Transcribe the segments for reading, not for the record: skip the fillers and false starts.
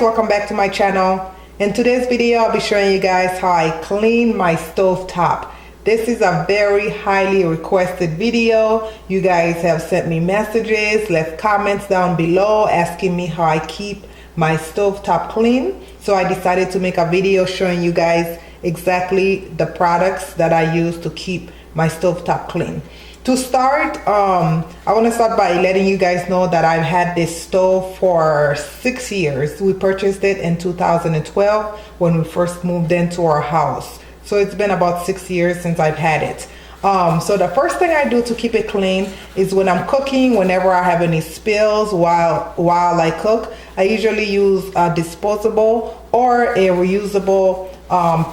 welcome back to my channel. In today's video, I'll be showing you guys how I clean my stove top. This is a very highly requested video. You guys have sent me messages, left comments down below asking me how I keep my stove top clean. So I decided to make a video showing you guys exactly the products that I use to keep my stove top clean. To start, I want to start by letting you guys know that I've had this stove for 6 years. We purchased it in 2012 when we first moved into our house. So it's been about 6 years since I've had it. So the first thing I do to keep it clean is when I'm cooking, whenever I have any spills while I cook, I usually use a disposable or a reusable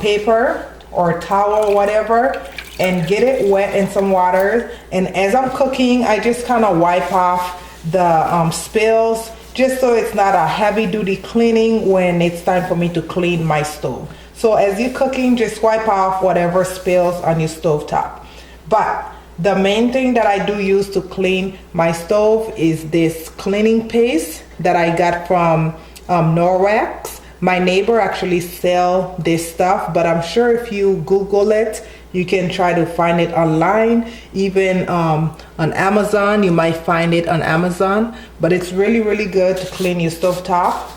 paper or towel or whatever, and get it wet in some water. And as I'm cooking, I just kind of wipe off the spills, just so it's not a heavy duty cleaning when it's time for me to clean my stove. So as you're cooking, just wipe off whatever spills on your stove top. But the main thing that I do use to clean my stove is this cleaning paste that I got from Norwex. My neighbor actually sell this stuff, but I'm sure if you Google it, you can try to find it online. Even on Amazon, you might find it on Amazon. But it's really, really good to clean your stove top.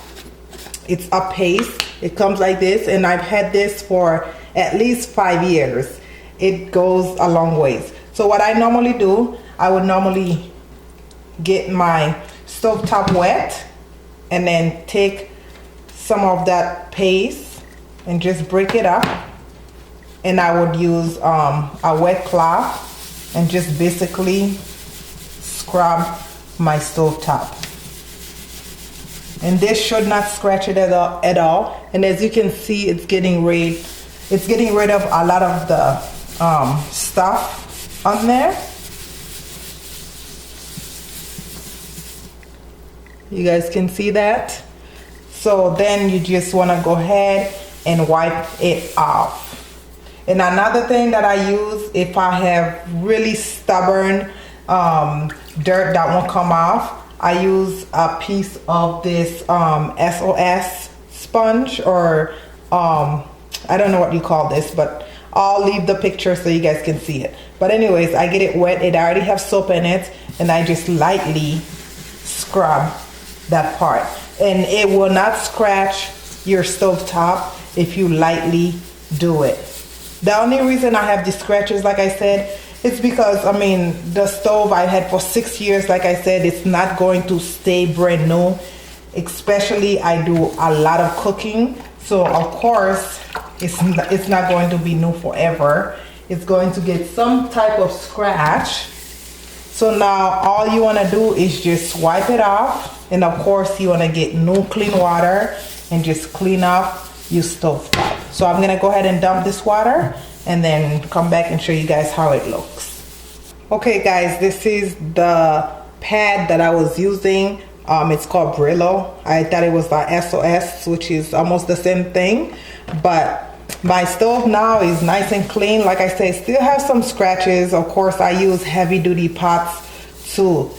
It's a paste. It comes like this, and I've had this for at least 5 years. It goes a long ways. So what I normally do, I would normally get my stove top wet and then take some of that paste and just break it up. And I would use a wet cloth and just basically scrub my stove top. And this should not scratch it at all. And as you can see, it's getting rid of a lot of the stuff on there. You guys can see that. So then you just want to go ahead and wipe it off. And another thing that I use if I have really stubborn dirt that won't come off, I use a piece of this SOS sponge, or I don't know what you call this, but I'll leave the picture so you guys can see it. But anyways, I get it wet. It already has soap in it, and I just lightly scrub that part. And it will not scratch your stove top if you lightly do it. The only reason I have the scratches, like I said, it's because, I mean, the stove I had for 6 years, like I said, it's not going to stay brand new. Especially I do a lot of cooking. So of course, it's not going to be new forever. It's going to get some type of scratch. So now all you want to do is just wipe it off. And of course, you want to get new clean water and just clean up your stove top. So I'm gonna go ahead and dump this water and then come back and show you guys how it looks. Okay guys, this is the pad that I was using. It's called Brillo. I thought it was the SOS, which is almost the same thing, but my stove now is nice and clean. Like I said, still have some scratches. Of course, I use heavy duty pots to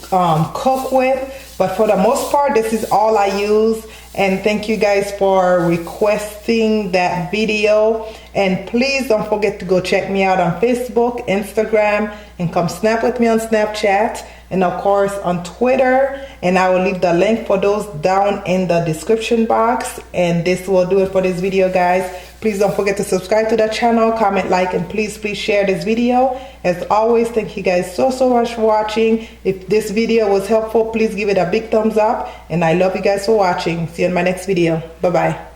cook with, but for the most part, this is all I use. And thank you guys for requesting that video. And please don't forget to go check me out on Facebook, Instagram, and come snap with me on Snapchat, and of course on Twitter. And I will leave the link for those down in the description box. And this will do it for this video, guys. Please don't forget to subscribe to the channel, comment, like, and please share this video. As always, thank you guys so much for watching. If this video was helpful, please give it a big thumbs up. And I love you guys for watching. See you in my next video. Bye-bye.